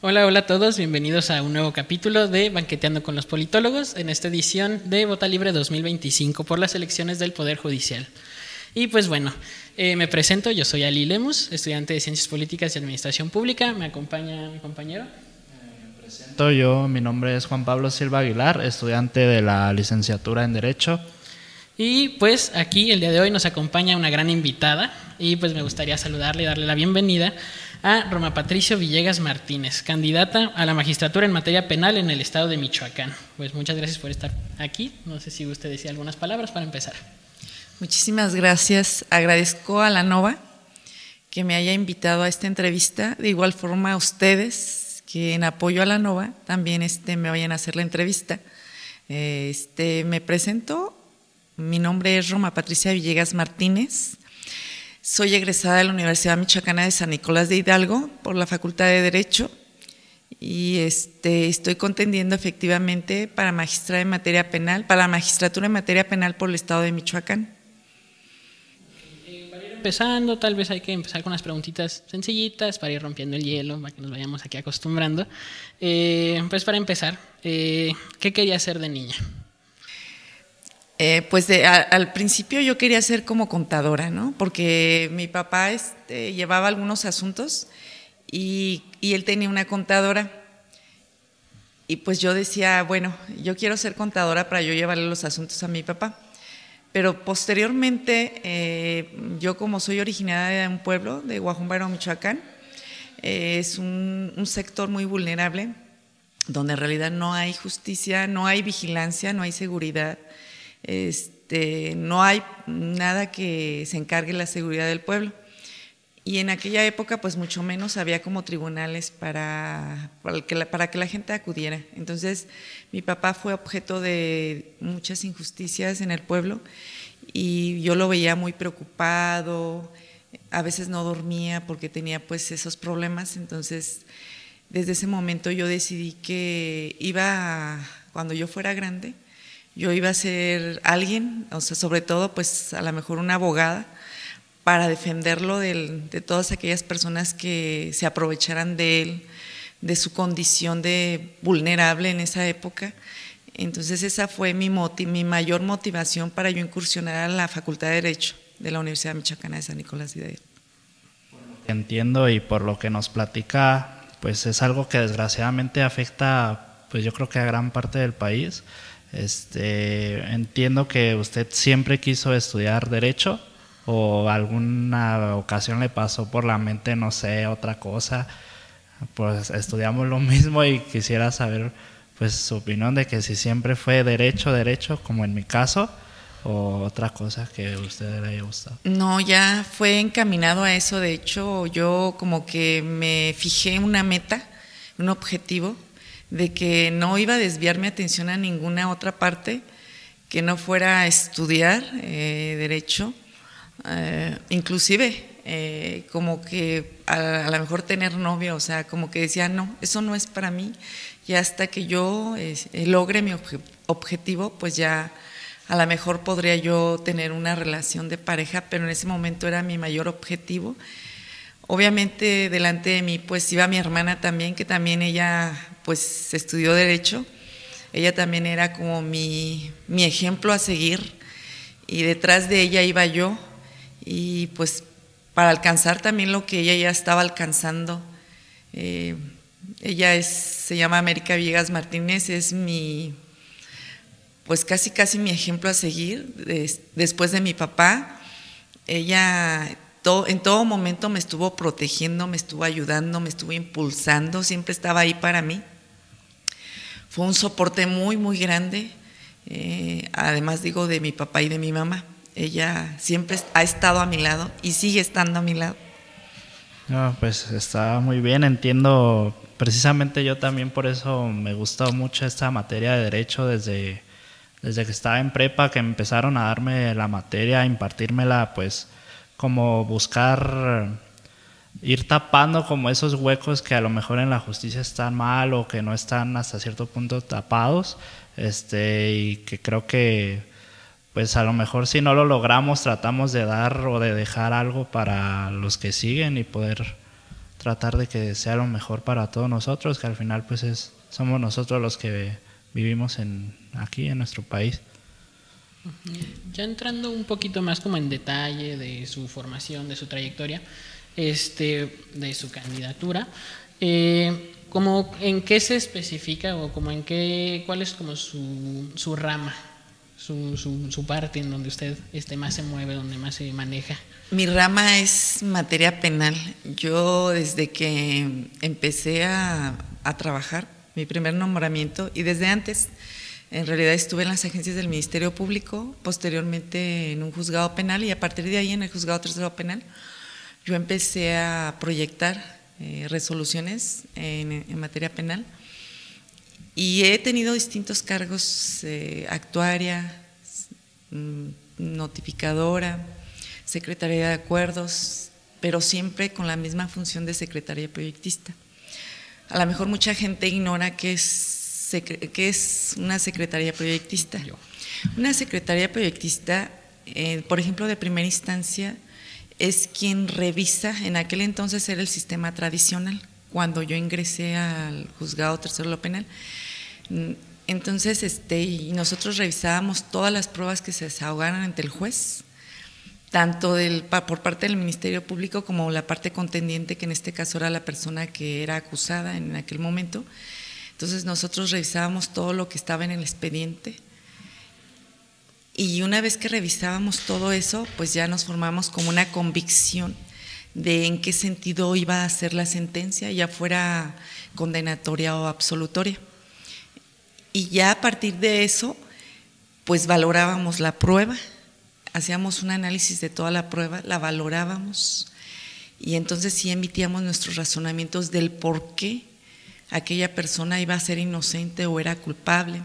Hola, hola a todos, bienvenidos a un nuevo capítulo de Banqueteando con los Politólogos, en esta edición de Vota Libre 2025 por las elecciones del Poder Judicial. Y pues bueno, me presento, yo soy Ali Lemus, estudiante de Ciencias Políticas y Administración Pública, me acompaña mi compañero. Mi nombre es Juan Pablo Silva Aguilar, estudiante de la licenciatura en Derecho. Y pues aquí el día de hoy nos acompaña una gran invitada y pues me gustaría saludarle y darle la bienvenida a Roma Patricia Villegas Martínez, candidata a la magistratura en materia penal en el estado de Michoacán. Pues muchas gracias por estar aquí. No sé si usted decía algunas palabras para empezar. Muchísimas gracias. Agradezco a la Nova que me haya invitado a esta entrevista. De igual forma a ustedes que en apoyo a la Nova también me vayan a hacer la entrevista. Me presento. Mi nombre es Roma Patricia Villegas Martínez. Soy egresada de la Universidad Michoacana de San Nicolás de Hidalgo por la Facultad de Derecho y estoy contendiendo efectivamente para magistratura en materia penal por el estado de Michoacán. Para ir empezando, tal vez hay que empezar con unas preguntitas sencillitas para ir rompiendo el hielo, para que nos vayamos aquí acostumbrando. Pues para empezar, ¿qué quería hacer de niña? Al principio yo quería ser como contadora, ¿no? Porque mi papá llevaba algunos asuntos y él tenía una contadora. Y pues yo decía, bueno, yo quiero ser contadora para yo llevarle los asuntos a mi papá. Pero posteriormente, yo como soy originaria de un pueblo, de Guajumbaro, Michoacán, es un sector muy vulnerable, donde en realidad no hay justicia, no hay vigilancia, no hay seguridad. No hay nada que se encargue de la seguridad del pueblo. Y en aquella época, pues mucho menos había como tribunales para que la gente acudiera. Entonces, mi papá fue objeto de muchas injusticias en el pueblo y yo lo veía muy preocupado, a veces no dormía porque tenía pues esos problemas. Entonces, desde ese momento yo decidí que cuando yo fuera grande, yo iba a ser alguien, o sea, sobre todo, pues a lo mejor una abogada, para defenderlo de todas aquellas personas que se aprovecharan de él, de su condición de vulnerable en esa época. Entonces esa fue mi mayor motivación para yo incursionar a la Facultad de Derecho de la Universidad Michoacana de San Nicolás de Hidalgo. Entiendo, y por lo que nos platica, pues es algo que desgraciadamente afecta, pues yo creo que a gran parte del país. Entiendo que usted siempre quiso estudiar Derecho o alguna ocasión le pasó por la mente, no sé, otra cosa. Pues estudiamos lo mismo y quisiera saber pues su opinión de que si siempre fue derecho como en mi caso, o otra cosa que a usted le haya gustado. No, ya fue encaminado a eso. De hecho, yo como que me fijé una meta, un objetivo, de que no iba a desviar mi atención a ninguna otra parte que no fuera a estudiar Derecho, inclusive como que a lo mejor tener novio, o sea, como que decía, no, eso no es para mí, y hasta que yo logre mi objetivo, pues ya a lo mejor podría yo tener una relación de pareja, pero en ese momento era mi mayor objetivo. Obviamente delante de mí pues iba mi hermana también, que también ella pues estudió Derecho. Ella también era como mi ejemplo a seguir y detrás de ella iba yo, y pues para alcanzar también lo que ella ya estaba alcanzando. Se llama América Villegas Martínez, es pues casi mi ejemplo a seguir después de mi papá. Ella en todo momento me estuvo protegiendo, me estuvo ayudando, me estuvo impulsando, siempre estaba ahí para mí. Fue un soporte muy, muy grande, además digo de mi papá y de mi mamá. Ella siempre ha estado a mi lado y sigue estando a mi lado. No, pues está muy bien, entiendo. Precisamente yo también por eso me gustó mucho esta materia de Derecho desde que estaba en prepa, que empezaron a darme la materia, a impartírmela, pues como buscar ir tapando como esos huecos que a lo mejor en la justicia están mal o que no están hasta cierto punto tapados, y que creo que pues a lo mejor si no lo logramos tratamos de dar o de dejar algo para los que siguen y poder tratar de que sea lo mejor para todos nosotros, que al final pues somos nosotros los que vivimos aquí en nuestro país. Ya entrando un poquito más como en detalle de su formación, de su trayectoria, de su candidatura, como en qué se especifica o como en qué, cuál es como su rama, su parte en donde usted más se mueve, donde más se maneja. Mi rama es materia penal. Yo desde que empecé a trabajar, mi primer nombramiento, y desde antes, en realidad estuve en las agencias del Ministerio Público, posteriormente en un juzgado penal, y a partir de ahí en el juzgado tercero penal, yo empecé a proyectar resoluciones en materia penal, y he tenido distintos cargos, actuaria, notificadora, secretaría de acuerdos, pero siempre con la misma función de secretaría proyectista. A lo mejor mucha gente ignora qué es una secretaría proyectista. Una secretaría proyectista, por ejemplo, de primera instancia, es quien revisa, en aquel entonces era el sistema tradicional, cuando yo ingresé al juzgado tercero de lo penal. Entonces, y nosotros revisábamos todas las pruebas que se desahogaran ante el juez, tanto por parte del Ministerio Público como la parte contendiente, que en este caso era la persona que era acusada en aquel momento. Entonces nosotros revisábamos todo lo que estaba en el expediente, y una vez que revisábamos todo eso, pues ya nos formamos como una convicción de en qué sentido iba a ser la sentencia, ya fuera condenatoria o absolutoria. Y ya a partir de eso, pues valorábamos la prueba, hacíamos un análisis de toda la prueba, la valorábamos, y entonces sí emitíamos nuestros razonamientos del por qué aquella persona iba a ser inocente o era culpable.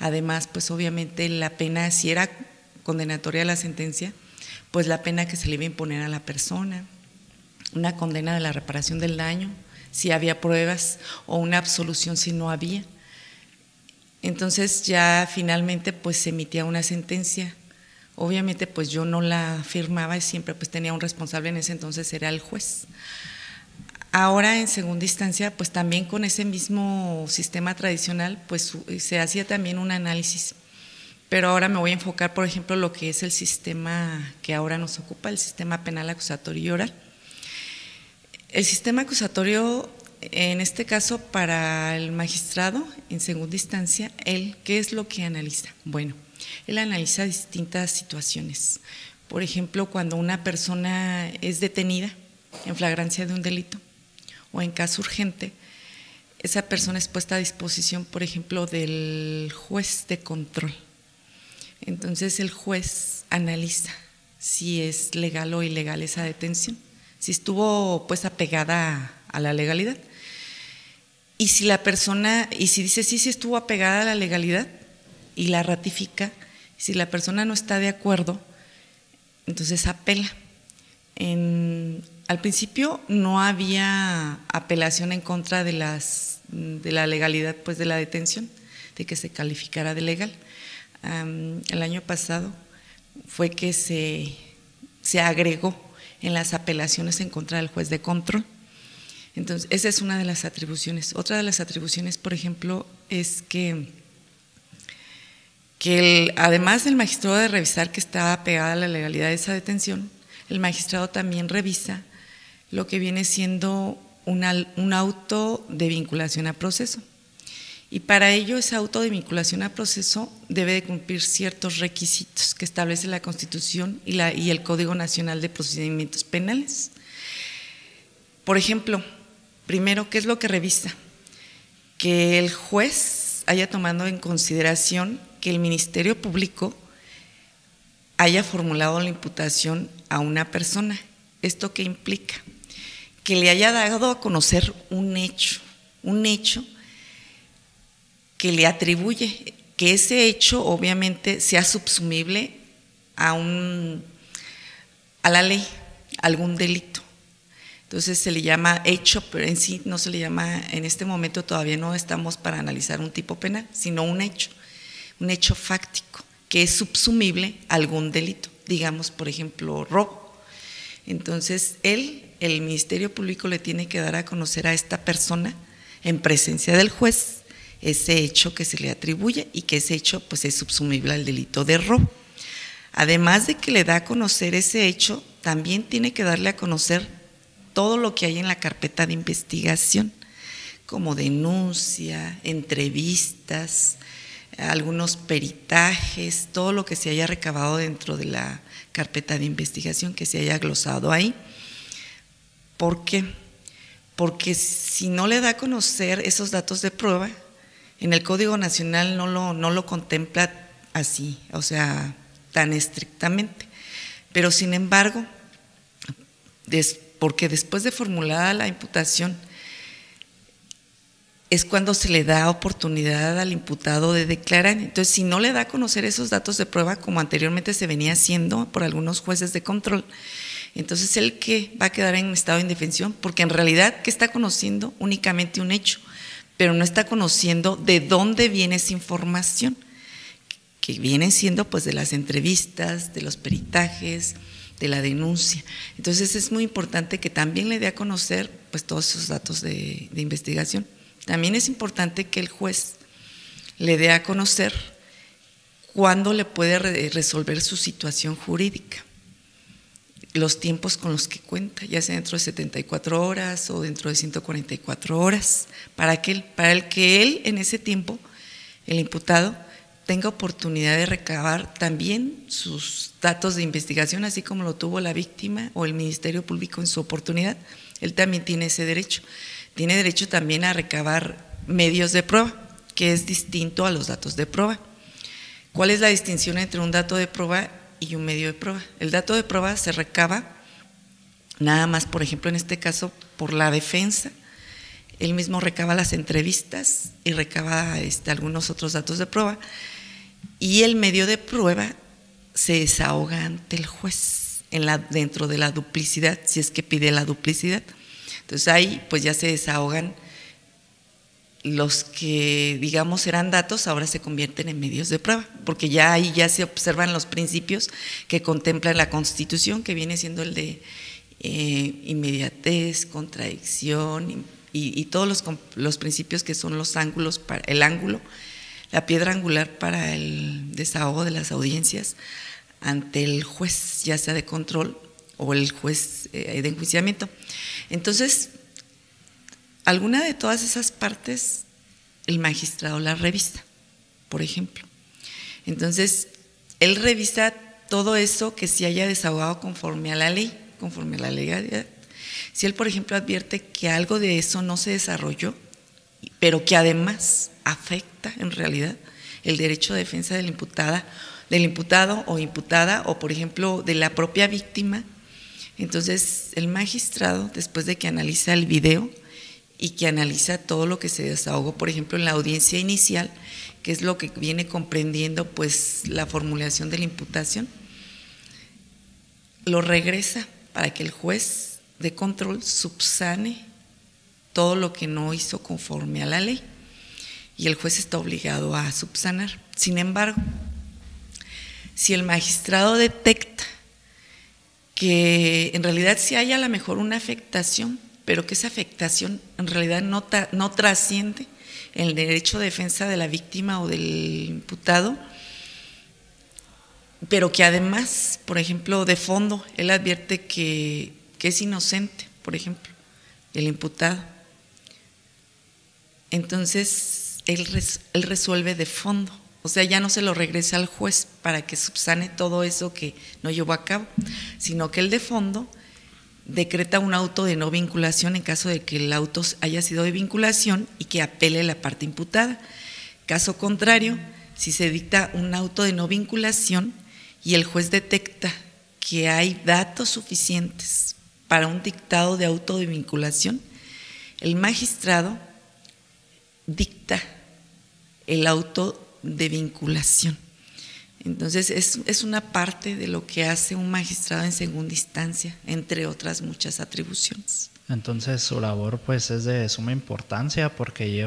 Además, pues obviamente la pena, si era condenatoria la sentencia, pues la pena que se le iba a imponer a la persona, una condena de la reparación del daño, si había pruebas, o una absolución si no había. Entonces ya finalmente pues se emitía una sentencia. Obviamente pues yo no la firmaba, y siempre pues tenía un responsable, en ese entonces era el juez. Ahora en segunda instancia pues también con ese mismo sistema tradicional pues se hacía también un análisis, pero ahora me voy a enfocar por ejemplo lo que es el sistema que ahora nos ocupa, el sistema penal acusatorio y oral. El sistema acusatorio, en este caso para el magistrado en segunda instancia, ¿qué es lo que analiza? Bueno, él analiza distintas situaciones. Por ejemplo, cuando una persona es detenida en flagrancia de un delito o en caso urgente, esa persona es puesta a disposición, por ejemplo, del juez de control. Entonces el juez analiza si es legal o ilegal esa detención, si estuvo pues apegada a la legalidad. Y si la persona, y si dice sí estuvo apegada a la legalidad y la ratifica, si la persona no está de acuerdo, entonces apela. Al principio no había apelación en contra de la legalidad pues de la detención, de que se calificara de legal. El año pasado fue que se agregó en las apelaciones en contra del juez de control. Entonces, esa es una de las atribuciones. Otra de las atribuciones, por ejemplo, es que además del magistrado de revisar que está apegada a la legalidad de esa detención, el magistrado también revisa lo que viene siendo un auto de vinculación a proceso. Y para ello, ese auto de vinculación a proceso debe de cumplir ciertos requisitos que establece la Constitución y el Código Nacional de Procedimientos Penales. Por ejemplo, primero, ¿qué es lo que revisa? Que el juez haya tomado en consideración que el Ministerio Público haya formulado la imputación a una persona. ¿Esto qué implica? Que le haya dado a conocer un hecho que le atribuye, que ese hecho obviamente sea subsumible a la ley, a algún delito. Entonces se le llama hecho, pero en sí no se le llama, en este momento todavía no estamos para analizar un tipo penal, sino un hecho fáctico, que es subsumible a algún delito, digamos por ejemplo robo. Entonces él el Ministerio Público le tiene que dar a conocer a esta persona en presencia del juez ese hecho que se le atribuye y que ese hecho pues es subsumible al delito de robo. Además de que le da a conocer ese hecho, también tiene que darle a conocer todo lo que hay en la carpeta de investigación, como denuncia, entrevistas, algunos peritajes, todo lo que se haya recabado dentro de la carpeta de investigación, que se haya glosado ahí. ¿Por qué? Porque si no le da a conocer esos datos de prueba, en el Código Nacional no lo contempla así, o sea, tan estrictamente. Pero sin embargo, porque después de formulada la imputación, es cuando se le da oportunidad al imputado de declarar. Entonces, si no le da a conocer esos datos de prueba, como anteriormente se venía haciendo por algunos jueces de control, entonces él que va a quedar en estado de indefensión, porque en realidad que está conociendo únicamente un hecho, pero no está conociendo de dónde viene esa información, que vienen siendo pues de las entrevistas, de los peritajes, de la denuncia. Entonces es muy importante que también le dé a conocer pues todos esos datos de investigación. También es importante que el juez le dé a conocer cuándo le puede resolver su situación jurídica, los tiempos con los que cuenta, ya sea dentro de 74 horas o dentro de 144 horas, para el que él en ese tiempo, el imputado, tenga oportunidad de recabar también sus datos de investigación, así como lo tuvo la víctima o el Ministerio Público en su oportunidad. Él también tiene ese derecho. Tiene derecho también a recabar medios de prueba, que es distinto a los datos de prueba. ¿Cuál es la distinción entre un dato de prueba y un medio de prueba? El dato de prueba se recaba nada más, por ejemplo, en este caso, por la defensa. Él mismo recaba las entrevistas y recaba algunos otros datos de prueba. Y el medio de prueba se desahoga ante el juez dentro de la duplicidad, si es que pide la duplicidad. Entonces ahí pues ya se desahogan los que digamos eran datos, ahora se convierten en medios de prueba, porque ya ahí ya se observan los principios que contempla la Constitución, que viene siendo el de inmediatez, contradicción y todos los principios que son los ángulos, la piedra angular para el desahogo de las audiencias ante el juez, ya sea de control o el juez de enjuiciamiento. Entonces, alguna de todas esas partes el magistrado la revisa, por ejemplo. Entonces, él revisa todo eso que se haya desahogado conforme a la ley, conforme a la legalidad. Si él, por ejemplo, advierte que algo de eso no se desarrolló, pero que además afecta en realidad el derecho de defensa del imputado o imputada, o por ejemplo de la propia víctima, entonces el magistrado, después de que analiza el video y que analiza todo lo que se desahogó, por ejemplo en la audiencia inicial, que es lo que viene comprendiendo pues la formulación de la imputación, lo regresa para que el juez de control subsane todo lo que no hizo conforme a la ley, y el juez está obligado a subsanar. Sin embargo, si el magistrado detecta que en realidad sí hay a lo mejor una afectación, pero que esa afectación en realidad no trasciende el derecho de defensa de la víctima o del imputado, pero que además, por ejemplo, de fondo, él advierte que es inocente, por ejemplo, el imputado. Entonces, él resuelve de fondo. O sea, ya no se lo regresa al juez para que subsane todo eso que no llevó a cabo, sino que él de fondo decreta un auto de no vinculación en caso de que el auto haya sido de vinculación y que apele la parte imputada. Caso contrario, si se dicta un auto de no vinculación y el juez detecta que hay datos suficientes para un dictado de auto de vinculación, el magistrado dicta el auto de vinculación. Entonces es una parte de lo que hace un magistrado en segunda instancia, entre otras muchas atribuciones. Entonces su labor pues es de suma importancia porque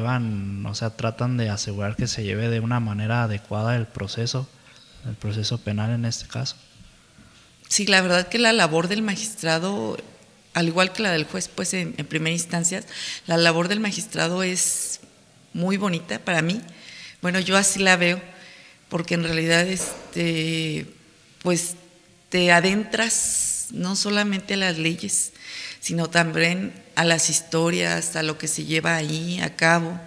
tratan de asegurar que se lleve de una manera adecuada el proceso penal en este caso. Sí, la verdad que la labor del magistrado al igual que la del juez, pues en primera instancia, la labor del magistrado es muy bonita para mí. Bueno, yo así la veo, porque en realidad pues te adentras no solamente a las leyes, sino también a las historias, a lo que se lleva ahí a cabo,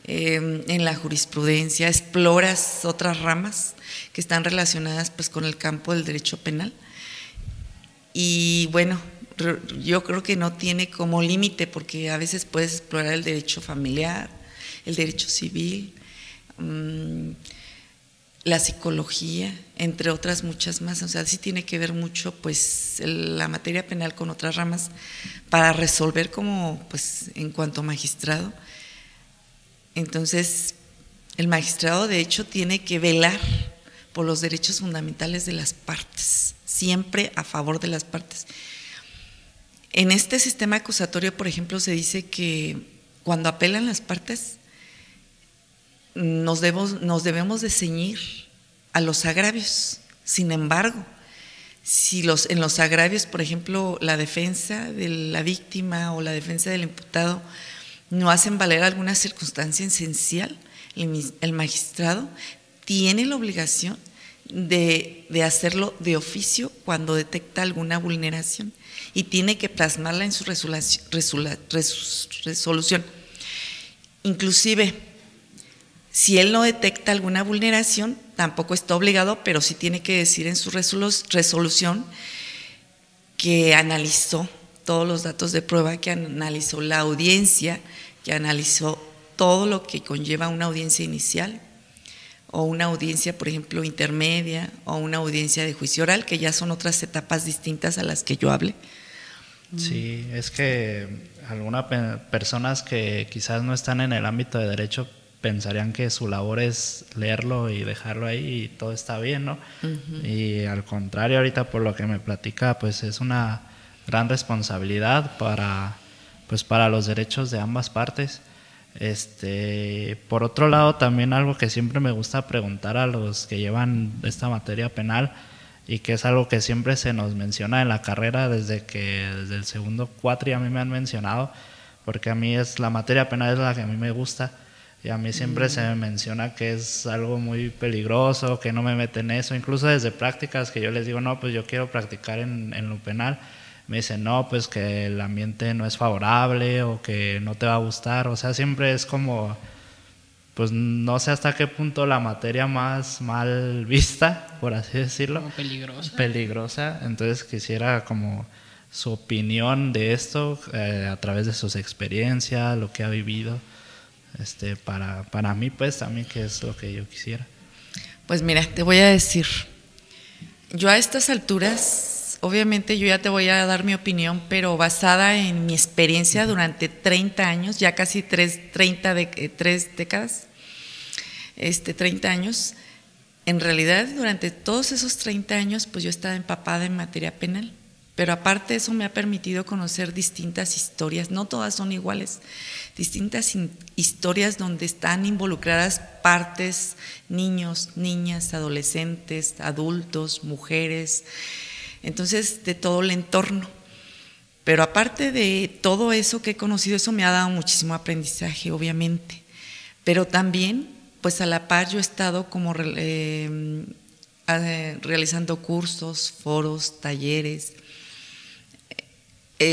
en la jurisprudencia, exploras otras ramas que están relacionadas pues con el campo del derecho penal. Y bueno, yo creo que no tiene como límite, porque a veces puedes explorar el derecho familiar, el derecho civil, la psicología, entre otras muchas más. O sea, sí tiene que ver mucho pues la materia penal con otras ramas para resolver como pues en cuanto magistrado. Entonces, el magistrado de hecho tiene que velar por los derechos fundamentales de las partes, siempre a favor de las partes. En este sistema acusatorio, por ejemplo, se dice que cuando apelan las partes, nos debemos de ceñir a los agravios. Sin embargo, si en los agravios, por ejemplo, la defensa de la víctima o la defensa del imputado no hacen valer alguna circunstancia esencial, el magistrado tiene la obligación de hacerlo de oficio cuando detecta alguna vulneración y tiene que plasmarla en su resolución. Inclusive, si él no detecta alguna vulneración, tampoco está obligado, pero sí tiene que decir en su resolución que analizó todos los datos de prueba, que analizó la audiencia, que analizó todo lo que conlleva una audiencia inicial o una audiencia, por ejemplo, intermedia o una audiencia de juicio oral, que ya son otras etapas distintas a las que yo hablé. Sí, es que algunas personas que quizás no están en el ámbito de derecho pensarían que su labor es leerlo y dejarlo ahí y todo está bien, ¿no? Uh-huh. Y al contrario, ahorita por lo que me platica, pues es una gran responsabilidad para los derechos de ambas partes. Por otro lado, también algo que siempre me gusta preguntar a los que llevan esta materia penal, y que es algo que siempre se nos menciona en la carrera desde el segundo cuatri a mí me han mencionado, porque a mí la materia penal es la que a mí me gusta, y a mí siempre se me menciona que es algo muy peligroso, que no me meten eso, incluso desde prácticas que yo les digo, no, pues yo quiero practicar en lo penal, me dicen, no, pues que el ambiente no es favorable o que no te va a gustar. O sea, siempre es como, pues no sé hasta qué punto la materia más mal vista, por así decirlo. Como peligrosa. Peligrosa. Entonces quisiera como su opinión de esto a través de sus experiencias, lo que ha vivido. Para mí, pues también, que es lo que yo quisiera. Pues mira, te voy a decir, yo a estas alturas, obviamente yo ya te voy a dar mi opinión, pero basada en mi experiencia durante 30 años, ya casi 3 décadas, 30 años. En realidad, durante todos esos 30 años, pues yo estaba empapada en materia penal, pero aparte eso me ha permitido conocer distintas historias, no todas son iguales, distintas historias donde están involucradas partes, niños, niñas, adolescentes, adultos, mujeres, entonces de todo el entorno. Pero aparte de todo eso que he conocido, eso me ha dado muchísimo aprendizaje, obviamente, pero también, pues a la par yo he estado como realizando cursos, foros, talleres.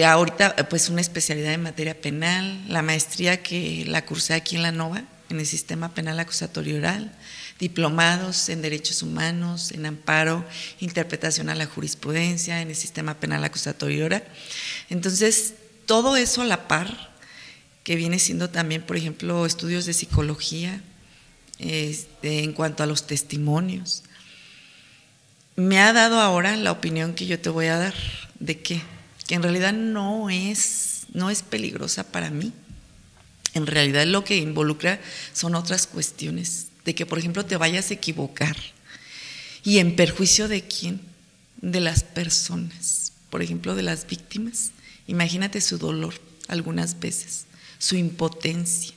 Ahorita pues una especialidad en materia penal, la maestría que la cursé aquí en la NOVA, en el Sistema Penal Acusatorio Oral, diplomados en Derechos Humanos, en Amparo, Interpretación a la Jurisprudencia, en el Sistema Penal Acusatorio Oral. Entonces, todo eso a la par, que viene siendo también, por ejemplo, estudios de psicología, en cuanto a los testimonios, me ha dado ahora la opinión que yo te voy a dar, de que en realidad no es peligrosa para mí. En realidad lo que involucra son otras cuestiones, de que por ejemplo te vayas a equivocar. ¿Y en perjuicio de quién? De las personas, por ejemplo de las víctimas. Imagínate su dolor algunas veces, su impotencia,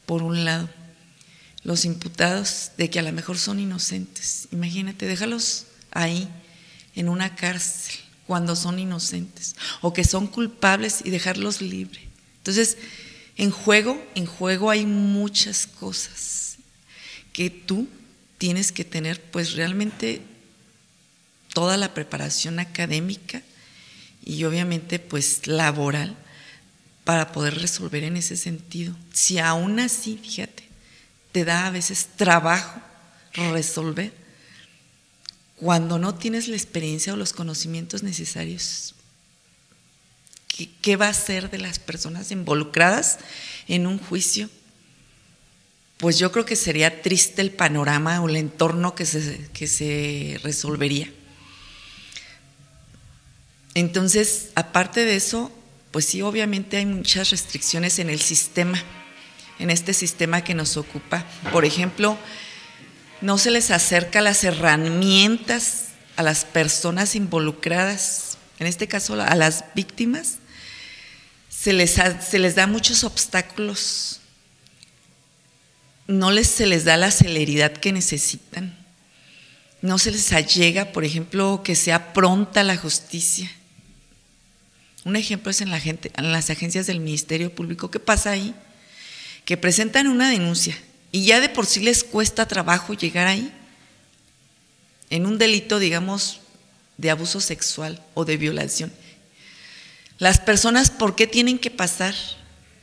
por un lado. Los imputados de que a lo mejor son inocentes, imagínate, déjalos ahí en una cárcel cuando son inocentes o que son culpables y dejarlos libres. Entonces, en juego hay muchas cosas que tú tienes que tener pues realmente toda la preparación académica y obviamente pues laboral para poder resolver en ese sentido. Si aún así, fíjate, te da a veces trabajo resolver, cuando no tienes la experiencia o los conocimientos necesarios, ¿qué va a ser de las personas involucradas en un juicio? Pues yo creo que sería triste el panorama o el entorno que se resolvería. Entonces, aparte de eso, pues sí, obviamente hay muchas restricciones en el sistema, en este sistema que nos ocupa. Por ejemplo, no se les acerca las herramientas a las personas involucradas, en este caso a las víctimas, se les da muchos obstáculos, se les da la celeridad que necesitan, no se les allega, por ejemplo, que sea pronta la justicia. Un ejemplo es en las agencias del Ministerio Público. ¿Qué pasa ahí? Que presentan una denuncia y ya de por sí les cuesta trabajo llegar ahí, en un delito, digamos, de abuso sexual o de violación. Las personas, ¿por qué tienen que pasar?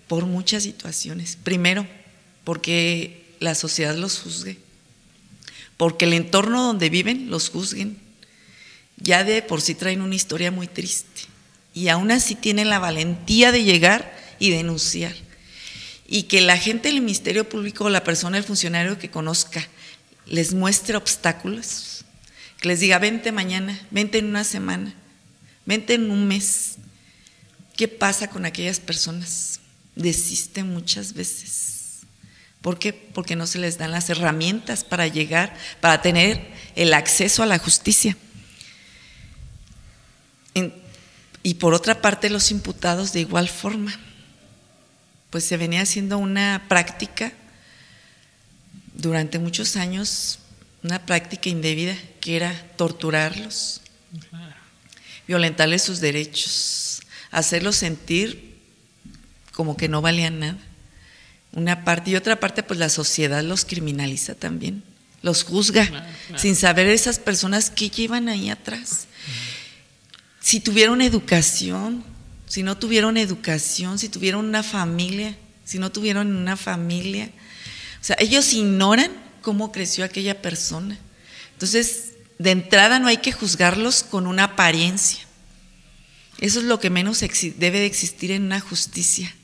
Por muchas situaciones. Primero, porque la sociedad los juzgue, porque el entorno donde viven los juzguen. Ya de por sí traen una historia muy triste y aún así tienen la valentía de llegar y denunciar. Y que la gente del Ministerio Público, la persona, el funcionario que conozca, les muestre obstáculos, que les diga, vente mañana, vente en una semana, vente en un mes. ¿Qué pasa con aquellas personas? Desisten muchas veces. ¿Por qué? Porque no se les dan las herramientas para llegar, para tener el acceso a la justicia. Y por otra parte, los imputados de igual forma. Pues se venía haciendo una práctica durante muchos años, una práctica indebida, que era torturarlos, violentarles sus derechos, hacerlos sentir como que no valían nada. Una parte, y otra parte, pues la sociedad los criminaliza también, los juzga, sin saber esas personas qué llevan ahí atrás. Si tuvieron educación, si no tuvieron educación, si tuvieron una familia, si no tuvieron una familia. O sea, ellos ignoran cómo creció aquella persona. Entonces, de entrada no hay que juzgarlos con una apariencia. Eso es lo que menos debe de existir en una justicia.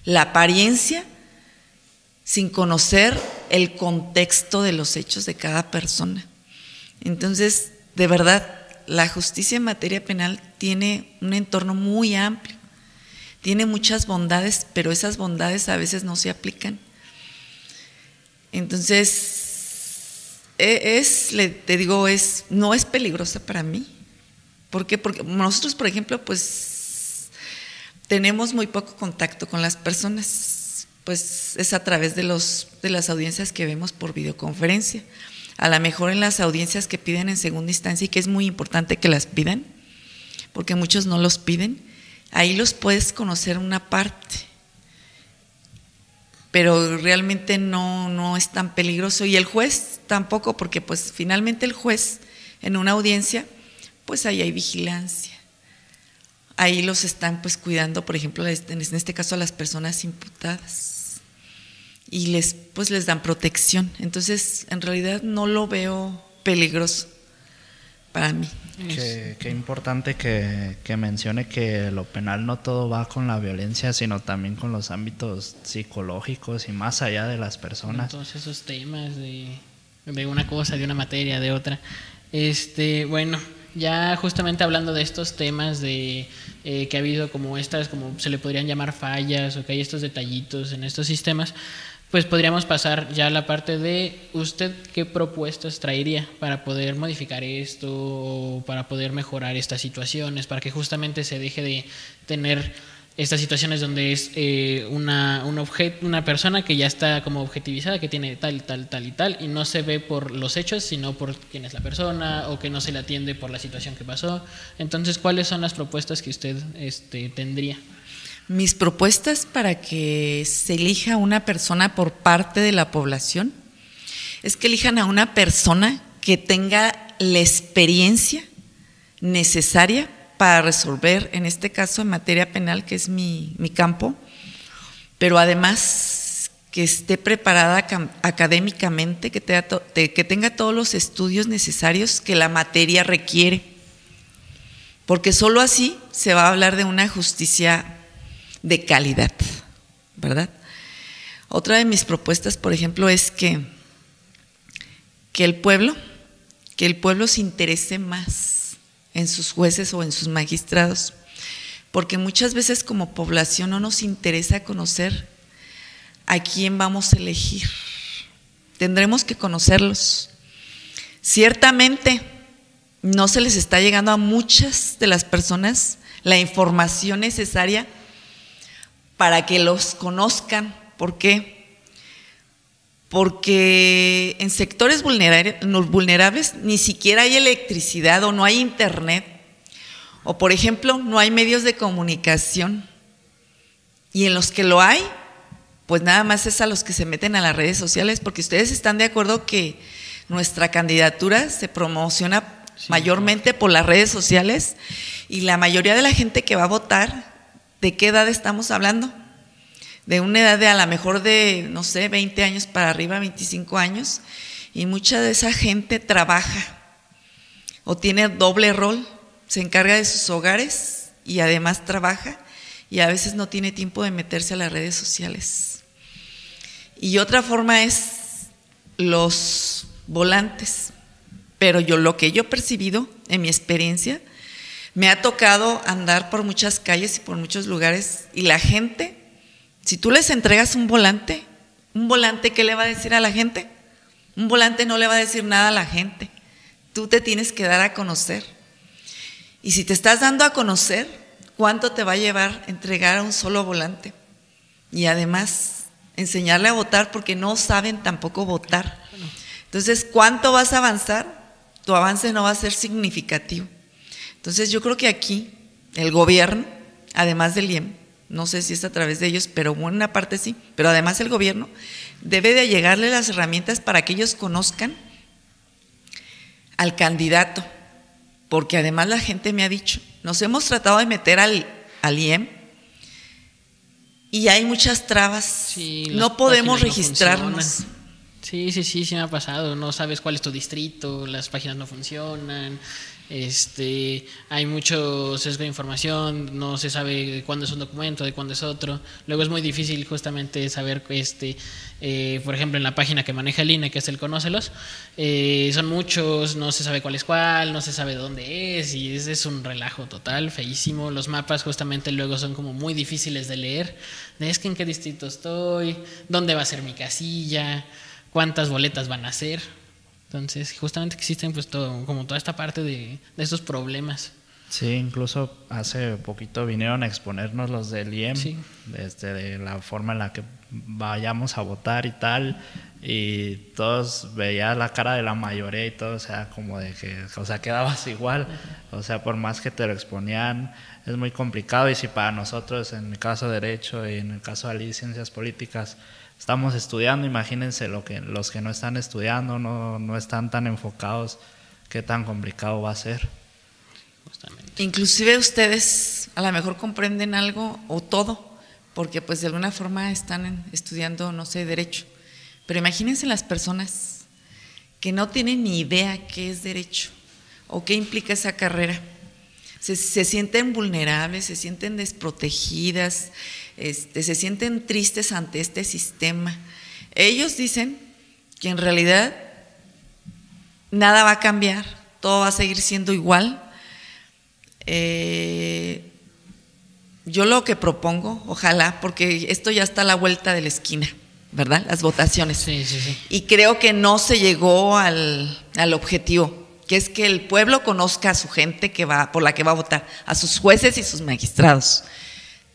La apariencia sin conocer el contexto de los hechos de cada persona. Entonces, de verdad, la justicia en materia penal tiene un entorno muy amplio, tiene muchas bondades, pero esas bondades a veces no se aplican. Entonces, te digo, no es peligrosa para mí. ¿Por qué? Porque nosotros, por ejemplo, pues tenemos muy poco contacto con las personas, pues es a través de las audiencias que vemos por videoconferencia. A lo mejor en las audiencias que piden en segunda instancia, y que es muy importante que las pidan, porque muchos no los piden, ahí los puedes conocer una parte, pero realmente no es tan peligroso. Y el juez tampoco, porque pues finalmente el juez en una audiencia, pues ahí hay vigilancia. Ahí los están pues cuidando, por ejemplo, en este caso a las personas imputadas. Y les dan protección. Entonces, en realidad no lo veo peligroso para mí. Qué importante que mencione que lo penal no todo va con la violencia, sino también con los ámbitos psicológicos y más allá de las personas. Todos esos temas de una cosa, de una materia, de otra. Bueno, ya justamente hablando de estos temas de que ha habido como se le podrían llamar fallas, o que hay estos detallitos en estos sistemas, pues podríamos pasar ya a la parte de usted qué propuestas traería para poder modificar esto, o para poder mejorar estas situaciones, para que justamente se deje de tener estas situaciones donde es una persona que ya está como objetivizada, que tiene tal y tal, y no se ve por los hechos, sino por quién es la persona, o que no se le atiende por la situación que pasó. Entonces, ¿cuáles son las propuestas que usted tendría? Mis propuestas para que se elija una persona por parte de la población es que elijan a una persona que tenga la experiencia necesaria para resolver, en este caso en materia penal, que es mi campo, pero además que esté preparada académicamente, que tenga todos los estudios necesarios que la materia requiere, porque solo así se va a hablar de una justicia de calidad, ¿verdad? Otra de mis propuestas, por ejemplo, es que el pueblo se interese más en sus jueces o en sus magistrados, porque muchas veces como población no nos interesa conocer a quién vamos a elegir. Tendremos que conocerlos. Ciertamente no se les está llegando a muchas de las personas la información necesaria para que los conozcan. ¿Por qué? Porque en sectores vulnerables ni siquiera hay electricidad o no hay internet, o por ejemplo no hay medios de comunicación, y en los que lo hay, pues nada más es a los que se meten a las redes sociales, porque ustedes están de acuerdo que nuestra candidatura se promociona mayormente por las redes sociales, y la mayoría de la gente que va a votar, ¿de qué edad estamos hablando? De una edad de a lo mejor de, no sé, 20 años para arriba, 25 años, y mucha de esa gente trabaja o tiene doble rol, se encarga de sus hogares y además trabaja, y a veces no tiene tiempo de meterse a las redes sociales. Y otra forma es los volantes, pero lo que yo he percibido en mi experiencia, me ha tocado andar por muchas calles y por muchos lugares, y la gente, si tú les entregas un volante, ¿qué le va a decir a la gente? Un volante no le va a decir nada a la gente. Tú te tienes que dar a conocer. Y si te estás dando a conocer, ¿cuánto te va a llevar entregar a un solo volante? Y además, enseñarle a votar, porque no saben tampoco votar. Entonces, ¿cuánto vas a avanzar? Tu avance no va a ser significativo. Entonces, yo creo que aquí el gobierno, además del IEM, no sé si es a través de ellos, pero buena parte sí, pero además el gobierno debe de allegarle las herramientas para que ellos conozcan al candidato, porque además la gente me ha dicho, nos hemos tratado de meter al IEM y hay muchas trabas, sí, no podemos registrarnos. No sí me ha pasado, no sabes cuál es tu distrito, las páginas no funcionan. Hay mucho sesgo de información, no se sabe de cuándo es un documento, de cuándo es otro. Luego es muy difícil justamente saber, por ejemplo, en la página que maneja el INE, que es el Conócelos, son muchos, no se sabe cuál es cuál, no se sabe dónde es, y es un relajo total, feísimo. Los mapas justamente luego son como muy difíciles de leer, es que en qué distrito estoy, dónde va a ser mi casilla, cuántas boletas van a ser. Entonces, justamente existen pues toda esta parte de estos problemas. Sí, incluso hace poquito vinieron a exponernos los del IEM, sí, de la forma en la que vayamos a votar y tal, y todos veían la cara de la mayoría y todo, o sea, como de que, o sea, quedabas igual, o sea, por más que te lo exponían, es muy complicado. Y si para nosotros, en el caso de Derecho y en el caso de Ali, Ciencias Políticas, estamos estudiando, imagínense los que no están estudiando, no están tan enfocados, qué tan complicado va a ser. Justamente. Inclusive ustedes a lo mejor comprenden algo o todo, porque pues de alguna forma están estudiando, no sé, Derecho, pero imagínense las personas que no tienen ni idea qué es Derecho o qué implica esa carrera. Se sienten vulnerables, se sienten desprotegidas, se sienten tristes ante este sistema. Ellos dicen que en realidad nada va a cambiar, todo va a seguir siendo igual. Yo lo que propongo, ojalá, porque esto ya está a la vuelta de la esquina, ¿verdad? Las votaciones. Sí. Y creo que no se llegó al objetivo, que es que el pueblo conozca a su gente por la que va a votar, a sus jueces y sus magistrados.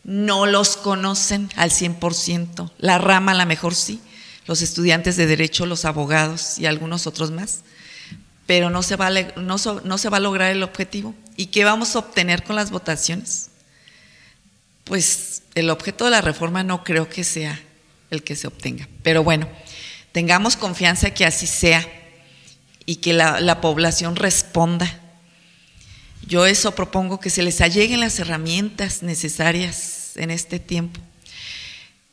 no los conocen al 100%. La rama a lo mejor sí, los estudiantes de Derecho, los abogados y algunos otros más, pero no se va a lograr el objetivo. ¿Y qué vamos a obtener con las votaciones? Pues el objeto de la reforma no creo que sea el que se obtenga, pero bueno, tengamos confianza que así sea y que la población responda. Yo eso propongo, que se les alleguen las herramientas necesarias en este tiempo,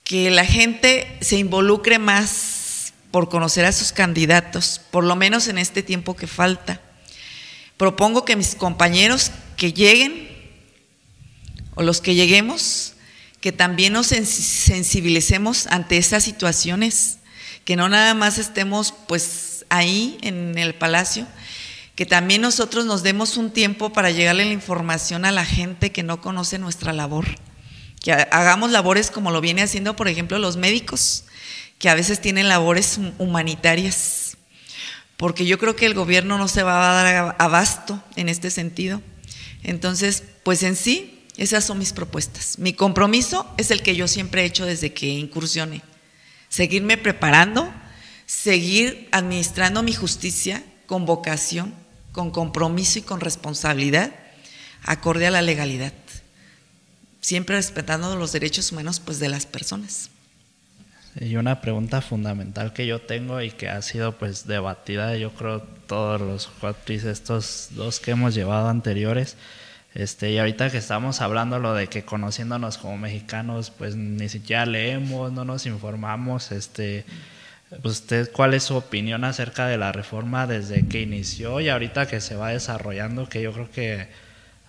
que la gente se involucre más por conocer a sus candidatos, por lo menos en este tiempo que falta. Propongo que mis compañeros que lleguen, o los que lleguemos, que también nos sensibilicemos ante estas situaciones, que no nada más estemos pues ahí en el palacio, que también nosotros nos demos un tiempo para llegarle la información a la gente que no conoce nuestra labor, que hagamos labores como lo viene haciendo, por ejemplo, los médicos, que a veces tienen labores humanitarias, porque yo creo que el gobierno no se va a dar abasto en este sentido. Entonces, pues en sí, esas son mis propuestas. Mi compromiso es el que yo siempre he hecho desde que incursioné: seguirme preparando, seguir administrando mi justicia con vocación, con compromiso y con responsabilidad, acorde a la legalidad, siempre respetando los derechos humanos pues de las personas. Y una pregunta fundamental que yo tengo y que ha sido pues debatida, yo creo, todos los cuatris, estos dos que hemos llevado anteriores, y ahorita que estamos hablando lo de que conociéndonos como mexicanos pues ni siquiera leemos, no nos informamos, ¿usted cuál es su opinión acerca de la reforma desde que inició y ahorita que se va desarrollando? Que yo creo que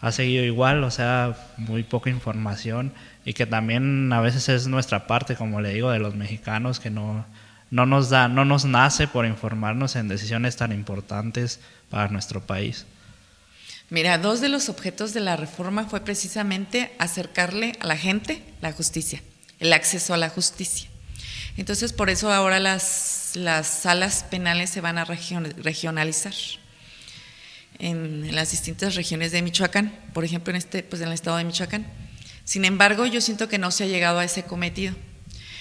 ha seguido igual, o sea, muy poca información, y que también a veces es nuestra parte, como le digo, de los mexicanos, que no nos nace por informarnos en decisiones tan importantes para nuestro país. Mira, dos de los objetos de la reforma fue precisamente acercarle a la gente la justicia, el acceso a la justicia. Entonces, por eso ahora las salas penales se van a regionalizar en las distintas regiones de Michoacán, por ejemplo, en el estado de Michoacán. Sin embargo, yo siento que no se ha llegado a ese cometido,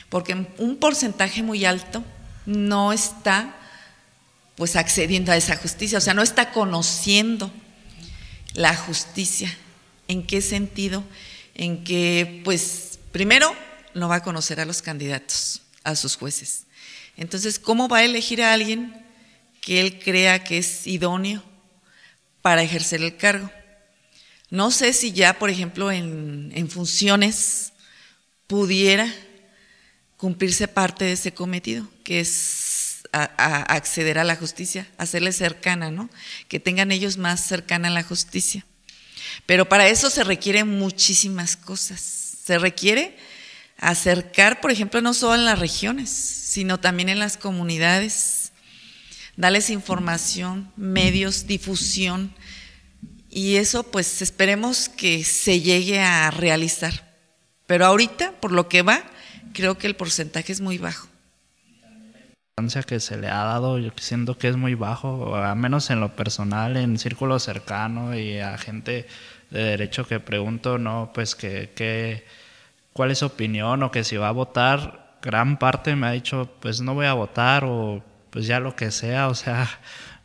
porque un porcentaje muy alto no está pues accediendo a esa justicia, o sea, no está conociendo la justicia. ¿En qué sentido? En que, pues, primero, no va a conocer a los candidatos, a sus jueces. Entonces, ¿cómo va a elegir a alguien que él crea que es idóneo para ejercer el cargo? No sé si ya, por ejemplo, en funciones pudiera cumplirse parte de ese cometido, que es a acceder a la justicia, hacerle cercana, ¿no? Que tengan ellos más cercana a la justicia. Pero para eso se requieren muchísimas cosas. Se requiere acercar, por ejemplo, no solo en las regiones, sino también en las comunidades, darles información, medios, difusión, y eso pues esperemos que se llegue a realizar. Pero ahorita, por lo que va, creo que el porcentaje es muy bajo. La importancia que se le ha dado, yo siento que es muy bajo, al menos en lo personal, en círculo cercano y a gente de derecho que pregunto, no, pues cuál es su opinión, o que si va a votar. Gran parte me ha dicho, pues no voy a votar, o pues ya lo que sea, o sea,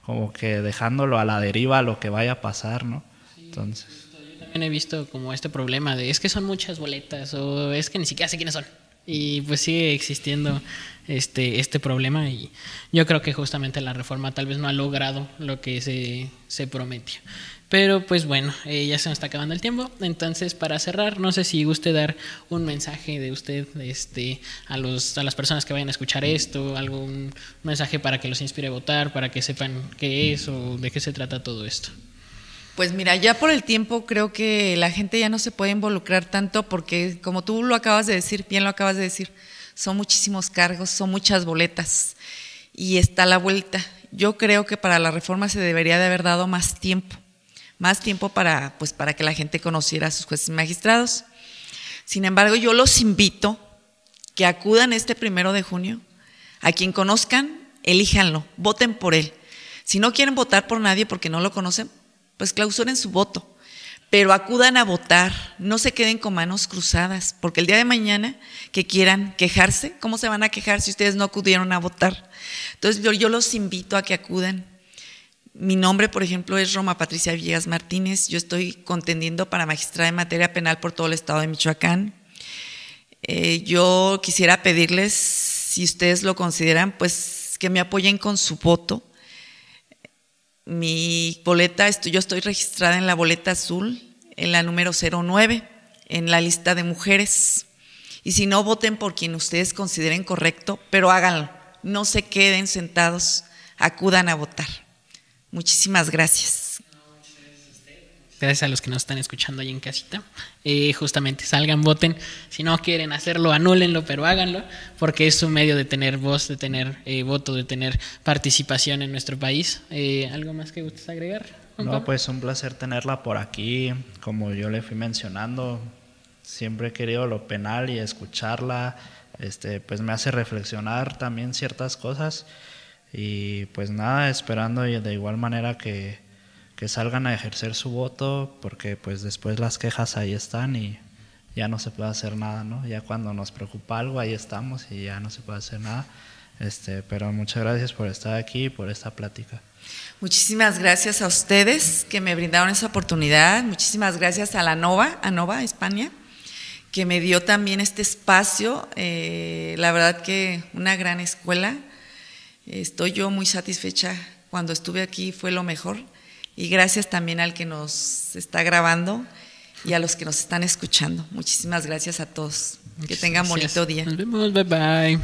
como que dejándolo a la deriva, a lo que vaya a pasar, ¿no? Sí, entonces, yo también he visto como este problema de es que son muchas boletas, o es que ni siquiera sé quiénes son, y pues sigue existiendo este problema, y yo creo que justamente la reforma tal vez no ha logrado lo que se prometió. Pero pues bueno, ya se nos está acabando el tiempo, entonces para cerrar, no sé si guste dar un mensaje de usted a las personas que vayan a escuchar esto, algún mensaje para que los inspire a votar, para que sepan qué es o de qué se trata todo esto. Pues mira, ya por el tiempo creo que la gente ya no se puede involucrar tanto, porque como tú lo acabas de decir, bien lo acabas de decir, son muchísimos cargos, son muchas boletas y está la vuelta. Yo creo que para la reforma se debería de haber dado más tiempo para que la gente conociera a sus jueces y magistrados. Sin embargo, yo los invito que acudan este 1 de junio, a quien conozcan, elíjanlo, voten por él. Si no quieren votar por nadie porque no lo conocen, pues clausuren su voto, pero acudan a votar, no se queden con manos cruzadas, porque el día de mañana que quieran quejarse, ¿cómo se van a quejar si ustedes no acudieron a votar? Entonces yo los invito a que acudan. Mi nombre, por ejemplo, es Roma Patricia Villegas Martínez. Yo estoy contendiendo para magistrada en materia penal por todo el estado de Michoacán. Yo quisiera pedirles, si ustedes lo consideran, pues que me apoyen con su voto. Mi boleta, yo estoy registrada en la boleta azul, en la número 09, en la lista de mujeres. Y si no, voten por quien ustedes consideren correcto, pero háganlo. No se queden sentados, acudan a votar. Muchísimas gracias. Gracias a los que nos están escuchando ahí en casita. Justamente salgan, voten. Si no quieren hacerlo, anúlenlo, pero háganlo, porque es un medio de tener voz, de tener voto, de tener participación en nuestro país. ¿Algo más que gustes agregar, Juan Pablo? No, pues un placer tenerla por aquí. Como yo le fui mencionando, siempre he querido lo penal y escucharla, pues me hace reflexionar también ciertas cosas. Y pues nada, esperando de igual manera que salgan a ejercer su voto, porque pues después las quejas ahí están y ya no se puede hacer nada, ¿no? Ya cuando nos preocupa algo, ahí estamos y ya no se puede hacer nada. Pero muchas gracias por estar aquí y por esta plática. Muchísimas gracias a ustedes que me brindaron esa oportunidad. Muchísimas gracias a la Nova España, que me dio también este espacio. La verdad que una gran escuela. Estoy yo muy satisfecha. Cuando estuve aquí fue lo mejor. Y gracias también al que nos está grabando y a los que nos están escuchando. Muchísimas gracias a todos. Que tengan bonito día. Nos vemos, bye bye.